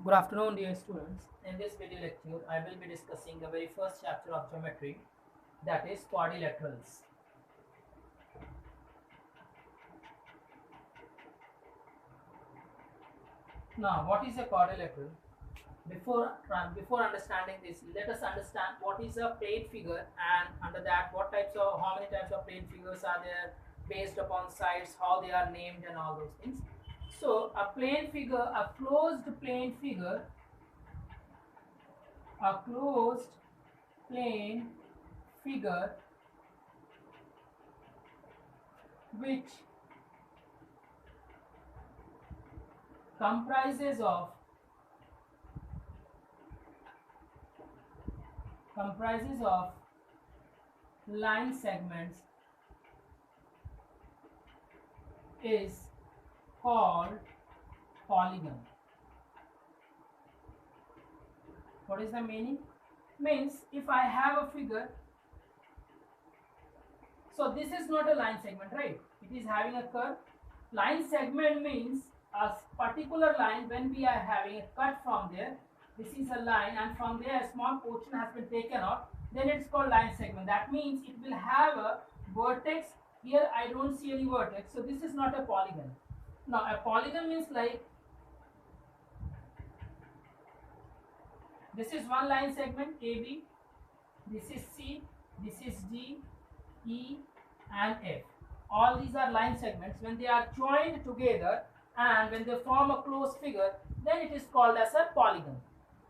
Good afternoon, dear students. In this video lecture, I will be discussing the very first chapter of geometry, that is quadrilaterals. Now, what is a quadrilateral? Before understanding this, let us understand what is a plane figure, and under that, how many types of plane figures are there, based upon sides, how they are named, and all those things. So, a plane figure, a closed plane figure, a closed plane figure which comprises of line segments is called polygon. What is the meaning? Means if I have a figure, so this is not a line segment, right? It is having a curve. Line segment means a particular line. When we are having a cut from there, this is a line, and from there a small portion has been taken out, then it's called line segment. That means it will have a vertex. Here I don't see any vertex, so this is not a polygon. Now a polygon means like this is one line segment AB, this is C, this is D, E and F. All these are line segments. When they are joined together and when they form a closed figure, then it is called as a polygon.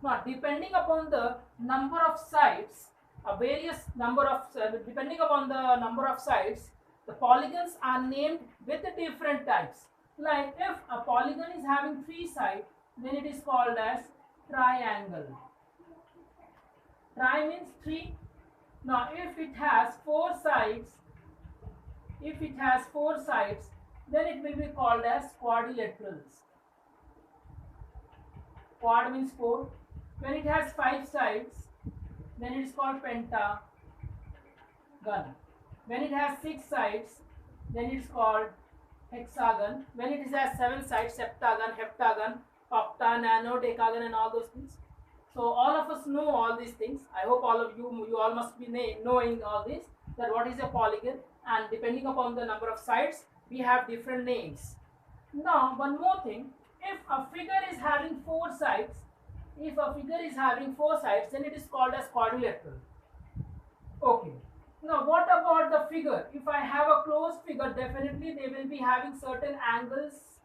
Now depending upon the number of sides, depending upon the number of sides, the polygons are named with the different types. Like if a polygon is having 3 sides, then it is called as triangle. Tri means 3. Now if it has 4 sides, then it will be called as quadrilaterals. Quad means 4. When it has 5 sides, then it is called pentagon. When it has 6 sides, then it is called hexagon. When it has 7 sides, septagon, heptagon, octa, nano, decagon and all those things. So all of us know all these things. I hope all of you all must be knowing all this, that what is a polygon, and depending upon the number of sides, we have different names. Now one more thing, if a figure is having 4 sides, then it is called as quadrilateral. Okay. Now what about the figure? If I have a closed figure, definitely they will be having certain angles,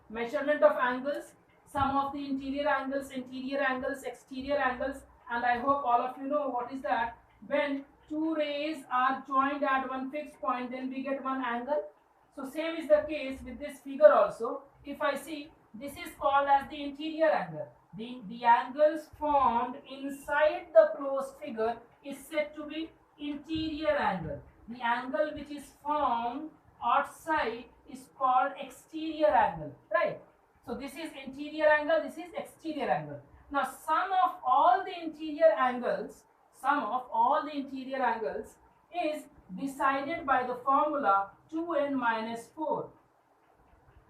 measurement of angles, some of the interior angles, exterior angles, and I hope all of you know what is that. When 2 rays are joined at one fixed point, then we get one angle. So same is the case with this figure also. If I see, this is called as the interior angle. The angles formed inside the closed figure is said to be interior angle. The angle which is formed outside is called exterior angle, right? So this is interior angle, this is exterior angle. Now sum of all the interior angles is decided by the formula 2n minus 4.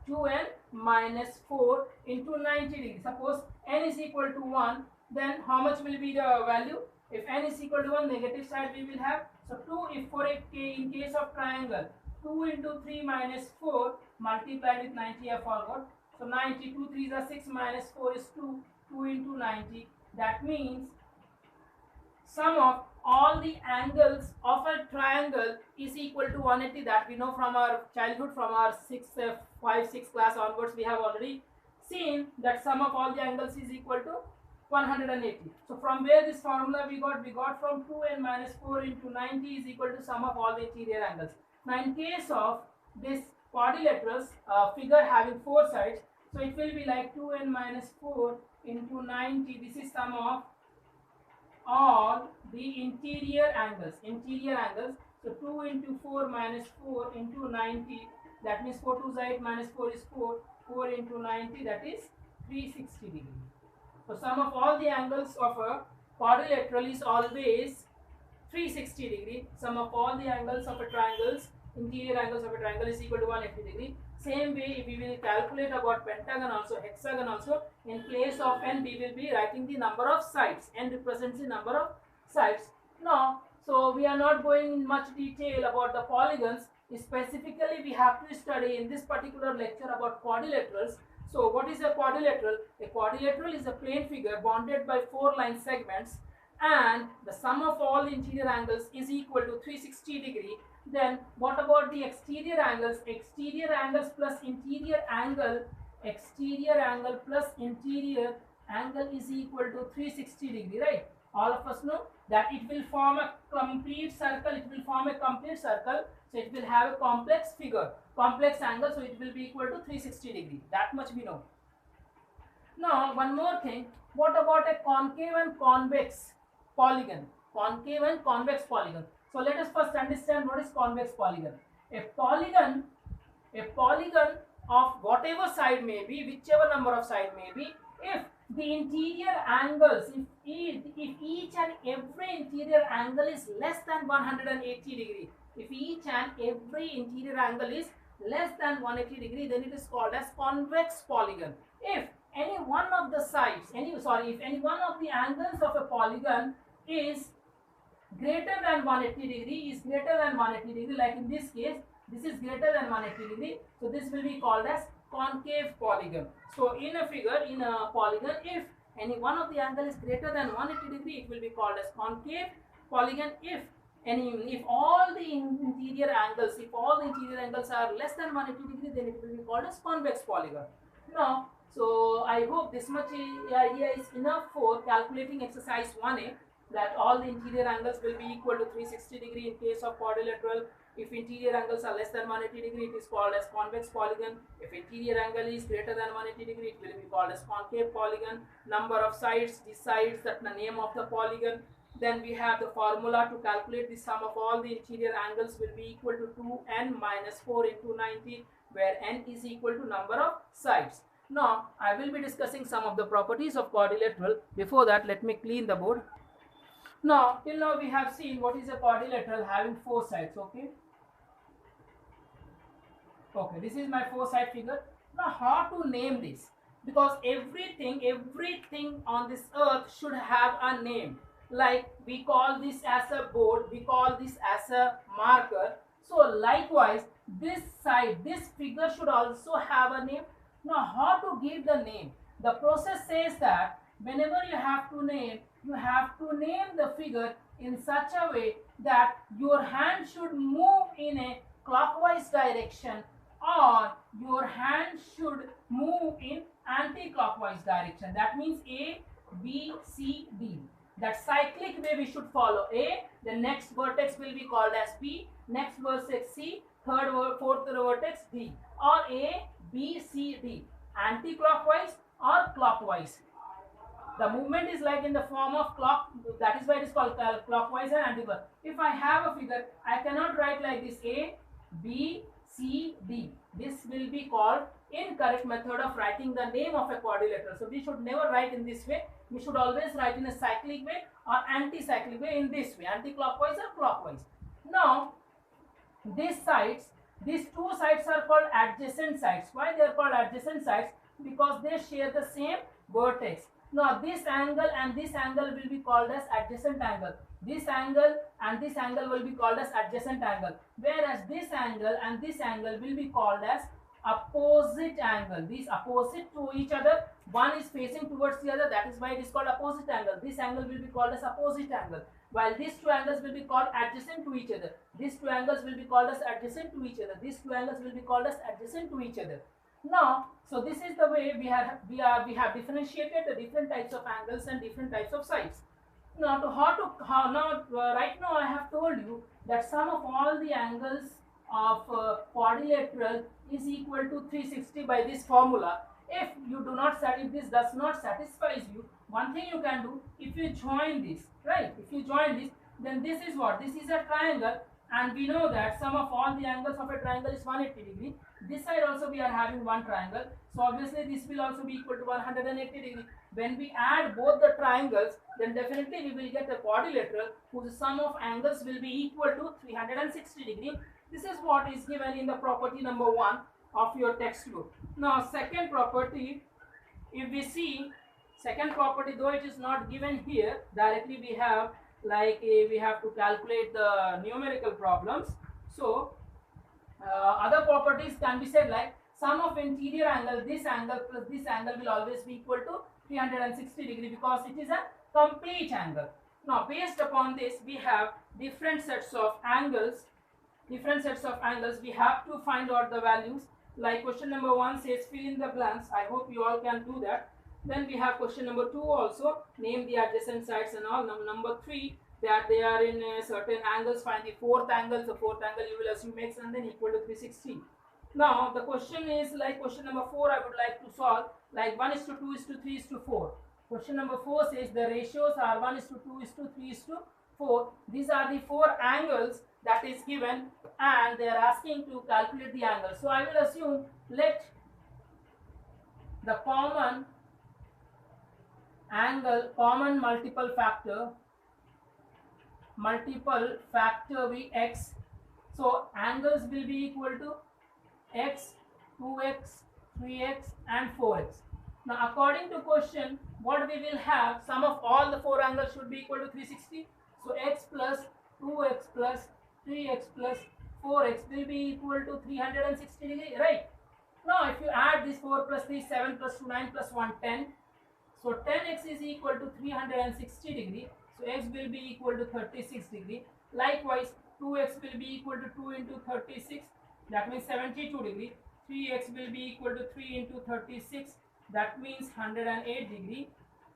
2n minus 4 into 90 degrees. Suppose n is equal to 1, then how much will be the value? If n is equal to 1, negative side we will have. So 2, in case of triangle, 2 into 3 minus 4 multiplied with 90, I forgot. So 90, 2 3s are 6 minus 4 is 2, 2 into 90. That means sum of all the angles of a triangle is equal to 180. That we know from our childhood, from our 5th, 6th class onwards, we have already seen that sum of all the angles is equal to 180. So from where this formula we got from 2n minus 4 into 90 is equal to sum of all the interior angles. Now in case of this quadrilaterals, figure having 4 sides, so it will be like 2n minus 4 into 90. This is sum of all the interior angles. So 2 into 4 minus 4 into 90, that means 4 2 8 minus 4 is 4. 4 into 90, that is 360 degree. So sum of all the angles of a quadrilateral is always 360 degree. Sum of all the angles of a triangle, interior angles of a triangle is equal to 180 degree. Same way, if we will calculate about pentagon also, hexagon also, in place of n, we will be writing the number of sides. N represents the number of sides. Now, so we are not going in much detail about the polygons. Specifically, we have to study in this particular lecture about quadrilaterals. So, what is a quadrilateral? A quadrilateral is a plane figure bounded by 4 line segments, and the sum of all the interior angles is equal to 360 degree. Then what about the exterior angles? Exterior angles plus interior angle, exterior angle plus interior angle is equal to 360 degree, right? All of us know that it will form a complete circle, it will form a complete circle, so it will have a complex figure, complex angle, so it will be equal to 360 degree. That much we know. Now, one more thing, what about a concave and convex polygon? Concave and convex polygon. So let us first understand what is convex polygon. A polygon of whatever side may be, whichever number of side may be, if the interior angles, if each and every interior angle is less than 180 degree, if each and every interior angle is less than 180 degree, then it is called as convex polygon. If any one of the sides, if any one of the angles of a polygon is greater than 180 degree, is greater than 180 degree, like in this case, this is greater than 180 degree, so this will be called as concave polygon. So in a figure, in a polygon, if any one of the angle is greater than 180 degree, it will be called as concave polygon. If all the interior angles, are less than 180 degree, then it will be called as convex polygon. Now, so I hope this much idea is enough for calculating exercise 1A, that all the interior angles will be equal to 360 degree in case of quadrilateral. If interior angles are less than 180 degree, it is called as convex polygon. If interior angle is greater than 180 degree, it will be called as concave polygon. Number of sides decides that the name of the polygon. Then we have the formula to calculate the sum of all the interior angles will be equal to 2n minus 4 into 90, where n is equal to number of sides. Now, I will be discussing some of the properties of quadrilateral. Before that, let me clean the board. Now, till now we have seen what is a quadrilateral having 4 sides, okay? Okay, this is my 4-side figure. Now, how to name this? Because everything on this earth should have a name. Like we call this as a board, we call this as a marker. So likewise, this side, this figure should also have a name. Now, how to give the name? The process says that whenever you have to name the figure in such a way that your hand should move in a clockwise direction, or your hand should move in anti-clockwise direction. That means A, B, C, D. That cyclic way we should follow. A, the next vertex will be called as B, next vertex C, fourth vertex D. Or A, B, C, D. Anti-clockwise or clockwise. The movement is like in the form of clock, that is why it is called clockwise and anti-clockwise. If I have a figure, I cannot write like this A, B, C, D. This will be called incorrect method of writing the name of a quadrilateral. So we should never write in this way. We should always write in a cyclic way or anti-cyclic way, in this way, anti-clockwise or clockwise. Now, these two sides are called adjacent sides. Why they are called adjacent sides? Because they share the same vertex. Now, this angle and this angle will be called as adjacent angle. This angle and this angle will be called as adjacent angle. Whereas this angle and this angle will be called as opposite angle. These opposite to each other. One is facing towards the other. That is why it is called opposite angle. This angle will be called as opposite angle. While these two angles will be called adjacent to each other. These two angles will be called as adjacent to each other. These two angles will be called as adjacent to each other. Now, so this is the way we have differentiated the different types of angles and different types of sides. Now, right now I have told you that sum of all the angles of quadrilateral is equal to 360 by this formula. If this does not satisfies you, one thing you can do, if you join this, right? If you join this, then this is what? This is a triangle, and we know that sum of all the angles of a triangle is 180 degree. This side also we are having one triangle, so obviously this will also be equal to 180 degree. When we add both the triangles, then definitely we will get a quadrilateral whose sum of angles will be equal to 360 degree. This is what is given in the property number 1. of your textbook. Now second property, if we see second property, though it is not given here directly, we have like we have to calculate the numerical problems. So other properties can be said like sum of interior angle, this angle plus this angle will always be equal to 360 degree because it is a complete angle. Now based upon this, we have different sets of angles. We have to find out the values. Like question number 1 says fill in the blanks. I hope you all can do that. Then we have question number 2 also, name the adjacent sides and all. Number 3, that they are in certain angles, find the fourth angle. The fourth angle you will assume x and then equal to 360. Now the question is like question number 4 I would like to solve like 1:2:3:4. Question number 4 says the ratios are 1:2:3:4. These are the 4 angles that is given and they are asking to calculate the angle. So I will assume let the common angle, common multiple factor be x. So angles will be equal to x, 2x, 3x and 4x. Now according to question, what we will have, sum of all the 4 angles should be equal to 360. So x plus 2x plus 3x plus 4x will be equal to 360 degree, right? Now if you add this 4 plus 3, 7 plus 2, 9 plus 1, 10. So 10x is equal to 360 degree. So x will be equal to 36 degree. Likewise 2x will be equal to 2 into 36. That means 72 degree. 3x will be equal to 3 into 36. That means 108 degree.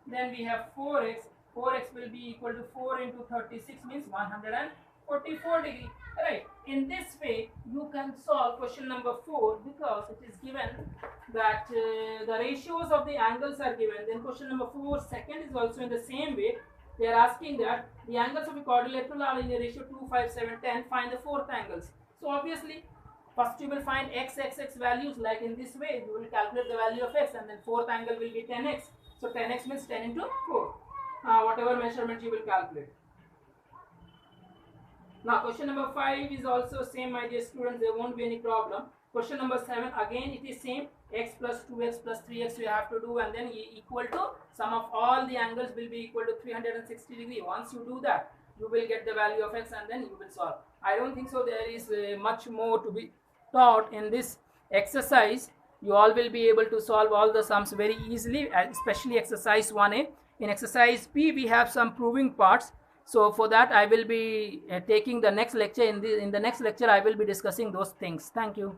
Then we have 4x. 4x will be equal to 4 into 36 means 144 degree. Right. In this way, you can solve question number 4 because it is given that the ratios of the angles are given. Then question number 4, second is also in the same way. They are asking that the angles of a quadrilateral are in a ratio 2, 5, 7, 10. Find the fourth angles. So obviously, first you will find x values like in this way. You will calculate the value of x and then fourth angle will be 10x. So 10x means 10 into 4. Whatever measurement you will calculate. Now question number 5 is also same, my dear students, there won't be any problem. Question number 7, again it is same, x plus 2x plus 3x you have to do and then equal to sum of all the angles will be equal to 360 degree. Once you do that, you will get the value of x and then you will solve. I don't think so there is much more to be taught in this exercise. You all will be able to solve all the sums very easily, especially exercise 1a. In exercise B, we have some proving parts. So for that, I will be taking the next lecture. In the next lecture, I will be discussing those things. Thank you.